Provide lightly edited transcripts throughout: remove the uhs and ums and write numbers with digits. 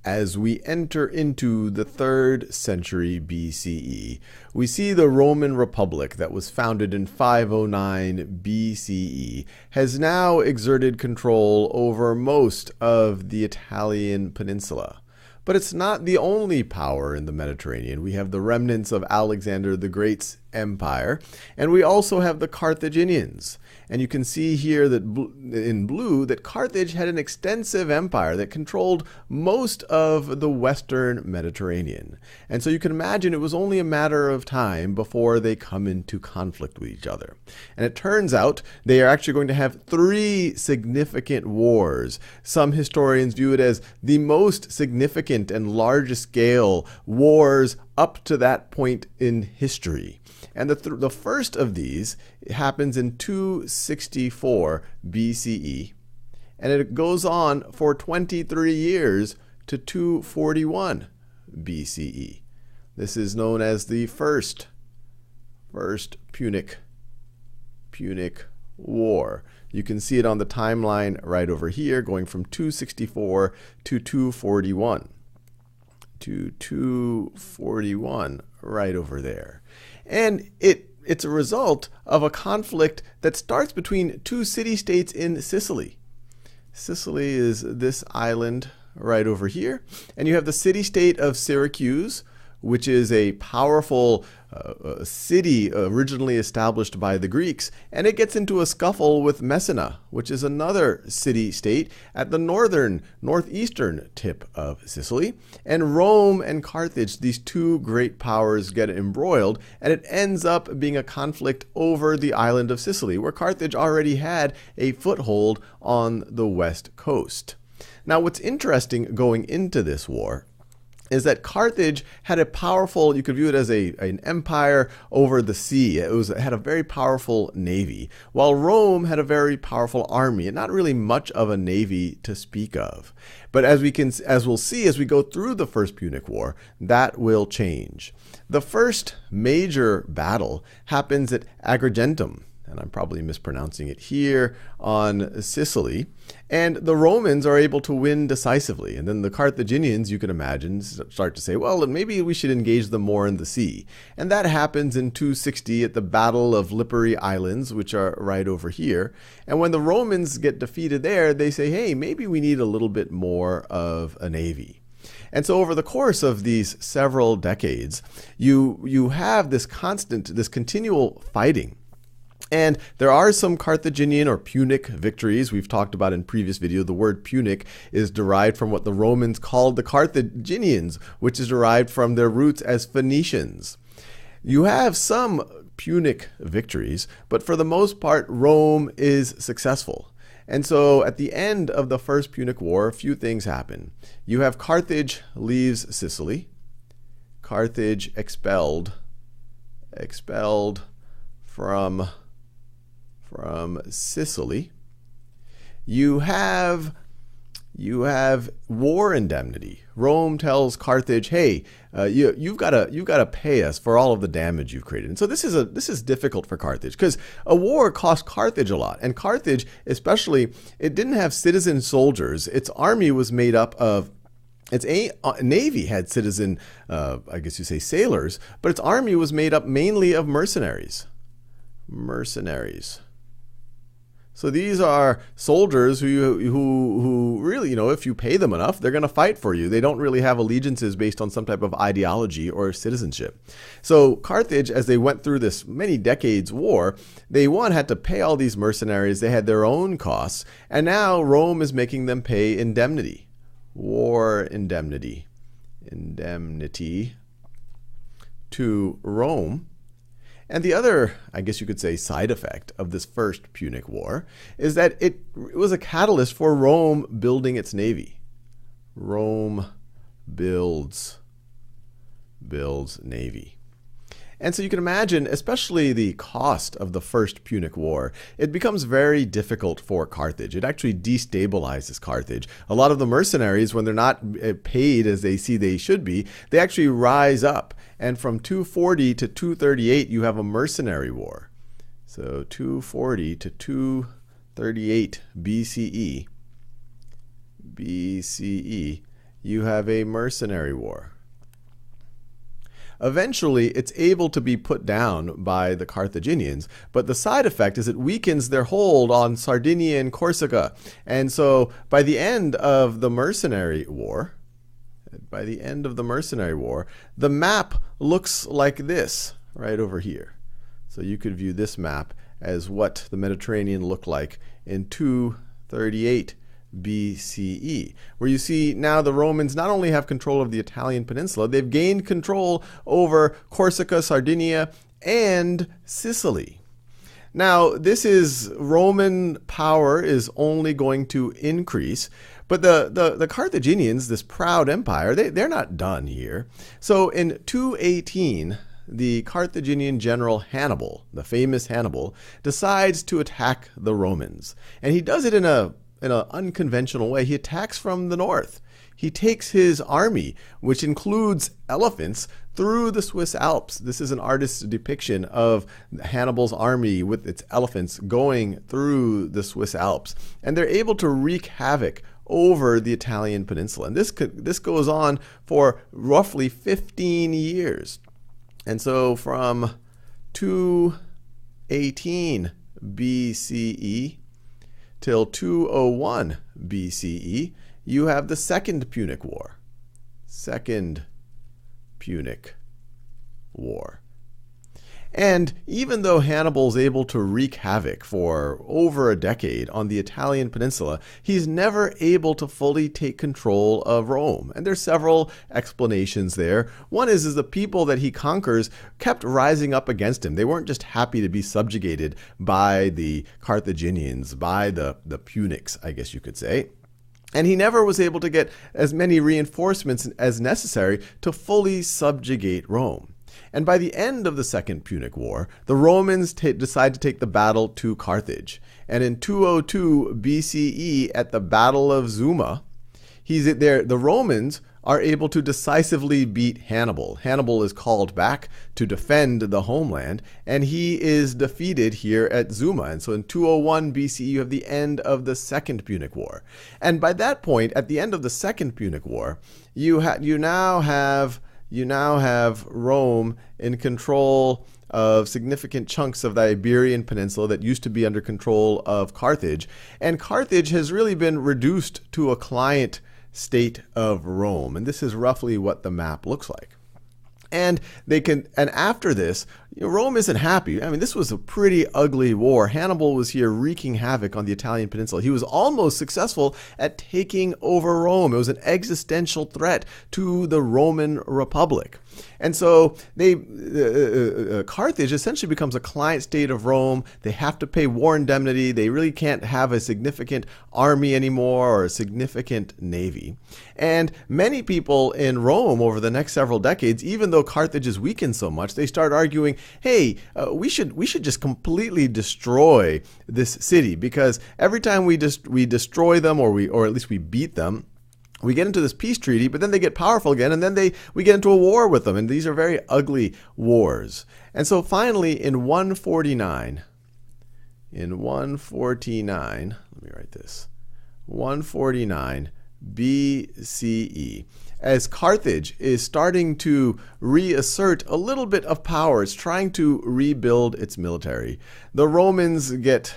As we enter into the 3rd century BCE, we see the Roman Republic that was founded in 509 BCE has now exerted control over most of the Italian peninsula. But it's not the only power in the Mediterranean. We have the remnants of Alexander the Great's empire, and we also have the Carthaginians. And you can see here that in blue that Carthage had an extensive empire that controlled most of the western Mediterranean. And so you can imagine it was only a matter of time before they come into conflict with each other. And it turns out they are actually going to have 3 significant wars. Some historians view it as the most significant and largest scale wars up to that point in history. And the first of these happens in 264 BCE, and it goes on for 23 years to 241 BCE. This is known as the first Punic War. You can see it on the timeline right over here, going from 264 to 241. To 241 right over there. And it's a result of a conflict that starts between 2 city-states in Sicily. Sicily is this island right over here. And you have the city-state of Syracuse, which is a powerful city originally established by the Greeks, and it gets into a scuffle with Messina, which is another city-state at the northeastern tip of Sicily. And Rome and Carthage, these 2 great powers, get embroiled, and it ends up being a conflict over the island of Sicily, where Carthage already had a foothold on the west coast. Now, what's interesting going into this war is that Carthage had a powerful, you could view it as an empire over the sea. It had a very powerful navy, while Rome had a very powerful army, and not really much of a navy to speak of. But as we'll see as we go through the First Punic War, that will change. The first major battle happens at Agrigentum, and I'm probably mispronouncing it here, on Sicily. And the Romans are able to win decisively. And then the Carthaginians, you can imagine, start to say, well, maybe we should engage them more in the sea. And that happens in 260 at the Battle of Lipari Islands, which are right over here. And when the Romans get defeated there, they say, hey, maybe we need a little bit more of a navy. And so over the course of these several decades, you have this continual fighting. And there are some Carthaginian or Punic victories we've talked about in previous video. The word Punic is derived from what the Romans called the Carthaginians, which is derived from their roots as Phoenicians. You have some Punic victories, but for the most part, Rome is successful. And so at the end of the First Punic War, a few things happen. You have Carthage leaves Sicily. Carthage expelled from Sicily. You have war indemnity. Rome tells Carthage, hey, you've got to pay us for all of the damage you've created. And so this is difficult for Carthage, because a war cost Carthage a lot. And Carthage, especially, it didn't have citizen soldiers. Its army was made up of its navy had citizen, I guess you say sailors, but its army was made up mainly of mercenaries. So these are soldiers who really, if you pay them enough, they're going to fight for you. They don't really have allegiances based on some type of ideology or citizenship. So Carthage, as they went through this many decades war, they had to pay all these mercenaries. They had their own costs. And now Rome is making them pay indemnity. War indemnity to Rome. And the other, I guess you could say, side effect of this First Punic War is that it was a catalyst for Rome building its navy. Rome builds navy. And so you can imagine, especially the cost of the First Punic War, it becomes very difficult for Carthage. It actually destabilizes Carthage. A lot of the mercenaries, when they're not paid as they see they should be, they actually rise up. And from 240 to 238, you have a mercenary war. So 240 to 238 BCE, you have a mercenary war. Eventually, it's able to be put down by the Carthaginians, but the side effect is it weakens their hold on Sardinia and Corsica. And so by the end of the mercenary war, the map looks like this right over here. So you could view this map as what the Mediterranean looked like in 238 BCE, where you see now the Romans not only have control of the Italian peninsula, they've gained control over Corsica, Sardinia, and Sicily. Now, this is Roman power is only going to increase, but the Carthaginians, this proud empire, they're not done here. So in 218, the Carthaginian general Hannibal, the famous Hannibal, decides to attack the Romans. And he does it in an unconventional way. He attacks from the north. He takes his army, which includes elephants, through the Swiss Alps. This is an artist's depiction of Hannibal's army with its elephants going through the Swiss Alps. And they're able to wreak havoc over the Italian peninsula. And this goes on for roughly 15 years. And so from 218 BCE till 201 BCE, you have the Second Punic War. Second Punic War. And even though Hannibal's able to wreak havoc for over a decade on the Italian peninsula, he's never able to fully take control of Rome. And there's several explanations there. One is the people that he conquers kept rising up against him. They weren't just happy to be subjugated by the Carthaginians, by the Punics, I guess you could say. And he never was able to get as many reinforcements as necessary to fully subjugate Rome. And by the end of the Second Punic War, the Romans decide to take the battle to Carthage. And in 202 BCE, at the Battle of Zuma, the Romans are able to decisively beat Hannibal. Hannibal is called back to defend the homeland, and he is defeated here at Zuma. And so in 201 BCE, you have the end of the Second Punic War. And by that point, at the end of the Second Punic War, you now have Rome in control of significant chunks of the Iberian Peninsula that used to be under control of Carthage. And Carthage has really been reduced to a client state of Rome. And this is roughly what the map looks like. And after this, Rome isn't happy. I mean, this was a pretty ugly war. Hannibal was here wreaking havoc on the Italian peninsula. He was almost successful at taking over Rome. It was an existential threat to the Roman Republic. And so Carthage essentially becomes a client state of Rome. They have to pay war indemnity. They really can't have a significant army anymore or a significant navy. And many people in Rome over the next several decades, even though Carthage is weakened so much, they start arguing, hey, we should just completely destroy this city, because every time we destroy them or at least we beat them, we get into this peace treaty, but then they get powerful again, and then we get into a war with them, and these are very ugly wars. And so finally, in 149, let me write this, 149 BCE, as Carthage is starting to reassert a little bit of power, it's trying to rebuild its military, the Romans get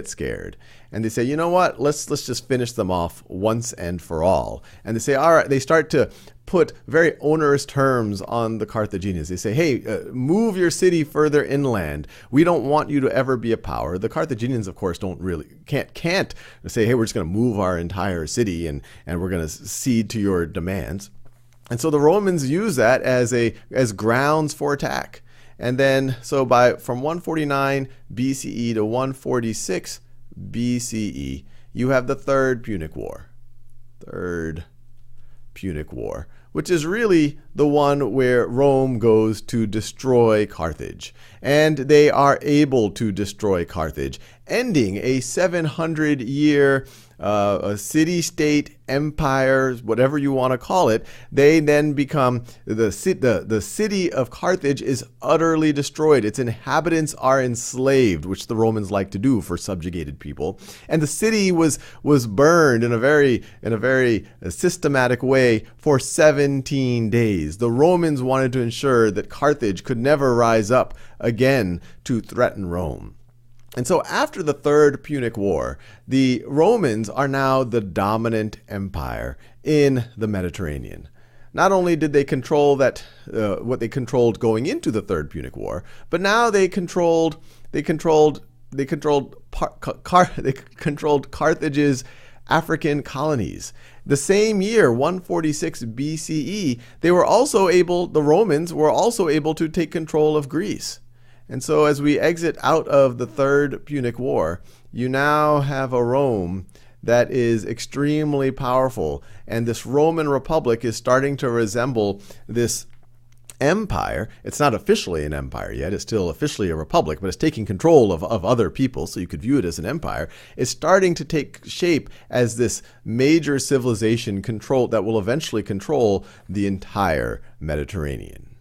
scared. And they say, you know what, let's just finish them off once and for all. And they say, all right, they start to put very onerous terms on the Carthaginians. They say, hey, move your city further inland. We don't want you to ever be a power. The Carthaginians, of course, can't say, hey, we're just going to move our entire city and we're going to cede to your demands. And so the Romans use that as grounds for attack. And then, so from 149 BCE to 146 BCE, you have the Third Punic War. Third Punic War, which is really the one where Rome goes to destroy Carthage. And they are able to destroy Carthage. ending a 700-year a city-state empire, whatever you want to call it. They then become, the city of Carthage is utterly destroyed. Its inhabitants are enslaved, which the Romans like to do for subjugated people. And the city was burned in a very systematic way for 17 days. The Romans wanted to ensure that Carthage could never rise up again to threaten Rome. And so after the Third Punic War, the Romans are now the dominant empire in the Mediterranean. Not only did they control what they controlled going into the Third Punic War, but now they controlled Carthage's African colonies. The same year, 146 BCE, the Romans were also able to take control of Greece. And so as we exit out of the Third Punic War, you now have a Rome that is extremely powerful. And this Roman Republic is starting to resemble this empire. It's not officially an empire yet. It's still officially a republic, but it's taking control of other people, so you could view it as an empire. It's starting to take shape as this major civilization that will eventually control the entire Mediterranean.